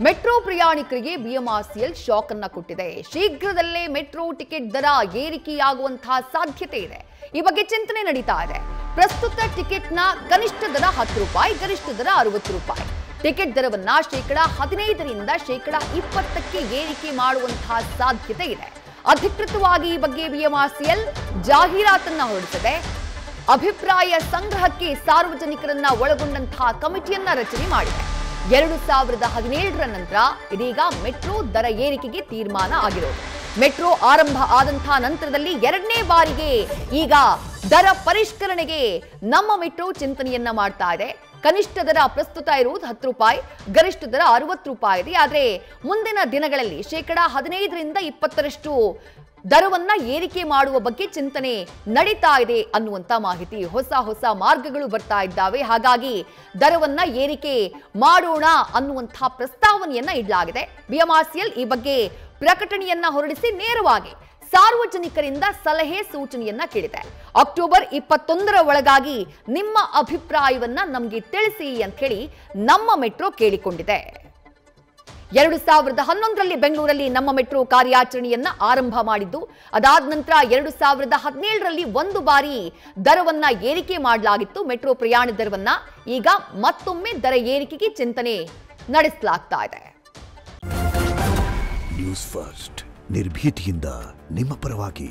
Metro ಪ್ರಯಾಣಿಕರಿಗೆ BMRCL shock ಅನ್ನು ಕೊಟ್ಟಿದೆ. ಶೀಘ್ರದಲ್ಲೇ ಮೆಟ್ರೋ ಟಿಕೆಟ್ ದರ ಏರಿಕೆಯಾಗುವಂತಹ ಸಾಧ್ಯತೆ ಇದೆ. ಈ ಬಗ್ಗೆ ಚಿಂತನೆ ನಡೀತಾ ಇದೆ. ಪ್ರಸ್ತುತ ಟಿಕೆಟ್ನ ಕನಿಷ್ಠ ದರ 10 ರೂಪಾಯಿ, ಗರಿಷ್ಠ ದರ 60 ರೂಪಾಯಿ. ಟಿಕೆಟ್ ದರವನ್ನ -15% -20% ಏರಿಕೆ ಮಾಡುವಂತಹ ಸಾಧ್ಯತೆ ಇದೆ. ಅಧಿಕೃತವಾಗಿ ಈ ಬಗ್ಗೆ ಬಿಎಂಆರ್ಸಿಎಲ್ ಜಾಹೀರಾತನ್ನ ಹೊರಡಿಸಿದೆ. ಅಭಿಪ್ರಾಯ ಸಂಗ್ರಹಕ್ಕೆ ಸಾರ್ವಜನಿಕರನ್ನ ಒಳಗೊಂಡಂತಹ ಕಮಿಟಿಯನ್ನ ರಚನೆ ಮಾಡಿದೆ. 2017ರ ನಂತರ ಇದೀಗ ಮೆಟ್ರೋ ದರ ಏರಿಕೆಗೆ ತೀರ್ಮಾನ ಆಗಿರೋದು. ಮೆಟ್ರೋ ಆರಂಭ ಆದಂತಹ ನಂತರದಲ್ಲಿ 2ನೇ ಬಾರಿಗೆ ಈಗ ದರ ಪರಿಷ್ಕರಣೆಗೆ ನಮ್ಮ ಮೆಟ್ರೋ ಚಿಂತನೆಯನ್ನ ಮಾಡ್ತಾ ಇದೆ. ಕನಿಷ್ಠ ದರ ಪ್ರಸ್ತುತ ಇರುವುದು 10 ರೂಪಾಯಿ, ಗರಿಷ್ಠ ದರ 60 ರೂಪಾಯಿ ಇದೆ. ಆದರೆ ಮುಂದಿನ ದಿನಗಳಲ್ಲಿ 15% ದರವನ್ನ ಏರಿಕೆ ಮಾಡುವ ಬಗ್ಗೆ ಚಿಂತನೆ ನಡೀತಾ ಇದೆ ಅನ್ನುವಂತ ಮಾಹಿತಿ. ಹೊಸ ಮಾರ್ಗಗಳು ಬರ್ತಾ ಇದ್ದಾವೆ. ಹಾಗಾಗಿ ದರವನ್ನ ಏರಿಕೆ ಮಾಡೋಣ ಅನ್ನುವಂತಹ ಪ್ರಸ್ತಾವನೆಯನ್ನ ಇಡಲಾಗಿದೆ. ಬಿಎಂಆರ್ಸಿಎಲ್ ಈ ಬಗ್ಗೆ ಪ್ರಕಟಣೆಯನ್ನ ಹೊರಡಿಸಿ ನೇರವಾಗಿ ಸಾರ್ವಜನಿಕರಿಂದ ಸಲಹೆ ಸೂಚನೆಯನ್ನ ಕೇಳಿದೆ. ಅಕ್ಟೋಬರ್ 21ರ ಒಳಗಾಗಿ ನಿಮ್ಮ ಅಭಿಪ್ರಾಯವನ್ನ ನಮಗೆ ತಿಳಿಸಿ ಅಂತ ಹೇಳಿ ನಮ್ಮ ಮೆಟ್ರೋ ಕೇಳಿಕೊಂಡಿದೆ. 2011ರಲ್ಲಿ ಬೆಂಗಳೂರಲ್ಲಿ ನಮ್ಮ ಮೆಟ್ರೋ ಕಾರ್ಯಾಚರಣೆಯನ್ನ ಆರಂಭ ಮಾಡಿದ್ದು. ಅದಾದ ನಂತರ 2017ರಲ್ಲಿ ಒಂದು ಬಾರಿ ದರವನ್ನ ಏರಿಕೆ ಮಾಡಲಾಗಿತ್ತು, ಮೆಟ್ರೋ ಪ್ರಯಾಣ ದರವನ್ನ. ಈಗ ಮತ್ತೊಮ್ಮೆ ದರ ಏರಿಕೆಗೆ ಚಿಂತನೆ ನಡೆಸಲಾಗ್ತಾ ಇದೆ. ನ್ಯೂಸ್ ಫಸ್ಟ್ ನಿರ್ಭೀತಿಯಿಂದ ನಿಮ್ಮ ಪರವಾಗಿ.